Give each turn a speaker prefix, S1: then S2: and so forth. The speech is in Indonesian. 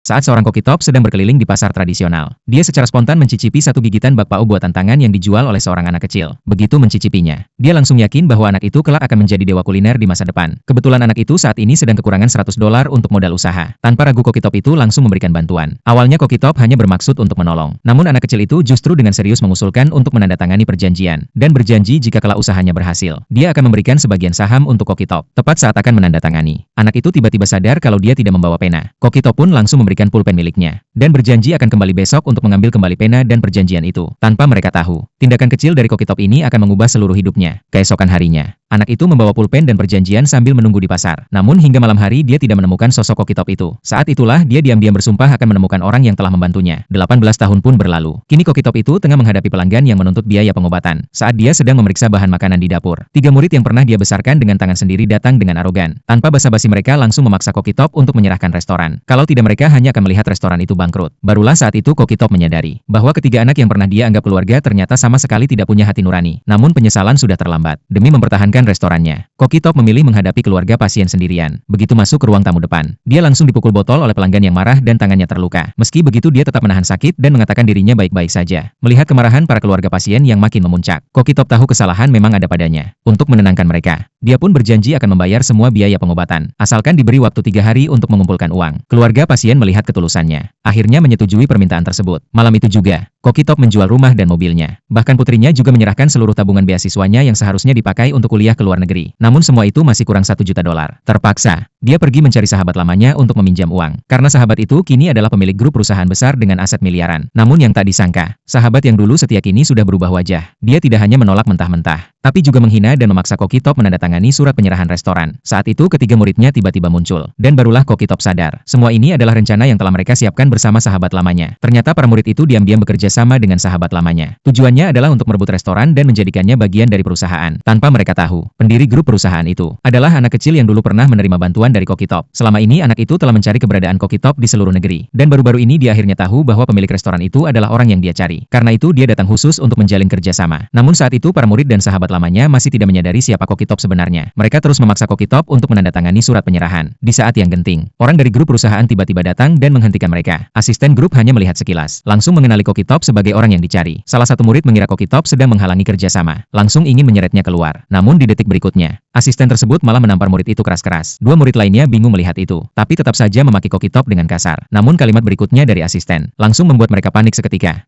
S1: Saat seorang kokitop sedang berkeliling di pasar tradisional, dia secara spontan mencicipi satu gigitan bakpao buatan tangan yang dijual oleh seorang anak kecil. Begitu mencicipinya, dia langsung yakin bahwa anak itu kelak akan menjadi dewa kuliner di masa depan. Kebetulan anak itu saat ini sedang kekurangan $100 untuk modal usaha. Tanpa ragu kokitop itu langsung memberikan bantuan. Awalnya kokitop hanya bermaksud untuk menolong. Namun anak kecil itu justru dengan serius mengusulkan untuk menandatangani perjanjian. Dan berjanji jika kelak usahanya berhasil, dia akan memberikan sebagian saham untuk kokitop. Tepat saat akan menandatangani, anak itu tiba-tiba sadar kalau dia tidak membawa pena. Kokitop pun langsung memberikan pulpen miliknya, dan berjanji akan kembali besok untuk mengambil kembali pena dan perjanjian itu. Tanpa mereka tahu, tindakan kecil dari kokitop ini akan mengubah seluruh hidupnya. Keesokan harinya, anak itu membawa pulpen dan perjanjian sambil menunggu di pasar. Namun hingga malam hari dia tidak menemukan sosok kokitop itu. Saat itulah dia diam-diam bersumpah akan menemukan orang yang telah membantunya. 18 tahun pun berlalu. Kini kokitop itu tengah menghadapi pelanggan yang menuntut biaya pengobatan. Saat dia sedang memeriksa bahan makanan di dapur, 3 murid yang pernah dia besarkan dengan tangan sendiri datang dengan arogan. Tanpa basa-basi mereka langsung memaksa kokitop untuk menyerahkan restoran. Kalau tidak mereka hanya akan melihat restoran itu bangkrut. Barulah saat itu kokitop menyadari bahwa ketiga anak yang pernah dia anggap keluarga ternyata sama sekali tidak punya hati nurani. Namun penyesalan sudah terlambat. Demi mempertahankan restorannya, kokitop memilih menghadapi keluarga pasien sendirian. Begitu masuk ke ruang tamu depan, dia langsung dipukul botol oleh pelanggan yang marah dan tangannya terluka. Meski begitu dia tetap menahan sakit dan mengatakan dirinya baik-baik saja. Melihat kemarahan para keluarga pasien yang makin memuncak, kokitop tahu kesalahan memang ada padanya. Untuk menenangkan mereka, dia pun berjanji akan membayar semua biaya pengobatan, asalkan diberi waktu 3 hari untuk mengumpulkan uang. Keluarga pasien melihat ketulusannya, akhirnya menyetujui permintaan tersebut. Malam itu juga, kokitop menjual rumah dan mobilnya. Bahkan putrinya juga menyerahkan seluruh tabungan beasiswanya yang seharusnya dipakai untuk kuliah ke luar negeri. Namun semua itu masih kurang $1 juta. Terpaksa, dia pergi mencari sahabat lamanya untuk meminjam uang. Karena sahabat itu kini adalah pemilik grup perusahaan besar dengan aset miliaran. Namun yang tak disangka, sahabat yang dulu setia kini sudah berubah wajah. Dia tidak hanya menolak mentah-mentah, tapi juga menghina dan memaksa kokitop menandatangani surat penyerahan restoran. Saat itu ketiga muridnya tiba-tiba muncul. Dan barulah kokitop sadar, semua ini adalah rencana yang telah mereka siapkan bersama sahabat lamanya. Ternyata para murid itu diam-diam bekerja sama dengan sahabat lamanya. Tujuannya adalah untuk merebut restoran dan menjadikannya bagian dari perusahaan. Tanpa mereka tahu, pendiri grup perusahaan itu adalah anak kecil yang dulu pernah menerima bantuan dari kokitop. Selama ini anak itu telah mencari keberadaan kokitop di seluruh negeri. Dan baru-baru ini dia akhirnya tahu bahwa pemilik restoran itu adalah orang yang dia cari. Karena itu dia datang khusus untuk menjalin kerjasama. Namun saat itu para murid dan sahabat lamanya masih tidak menyadari siapa kokitop sebenarnya. Mereka terus memaksa kokitop untuk menandatangani surat penyerahan. Di saat yang genting, orang dari grup perusahaan tiba-tiba datang dan menghentikan mereka. Asisten grup hanya melihat sekilas, langsung mengenali kokitop sebagai orang yang dicari. Salah satu murid mengira kokitop sedang menghalangi kerjasama, langsung ingin menyeretnya keluar. Namun di detik berikutnya, asisten tersebut malah menampar murid itu keras-keras. 2 murid lainnya bingung melihat itu, tapi tetap saja memaki kokitop dengan kasar. Namun kalimat berikutnya dari asisten langsung membuat mereka panik seketika.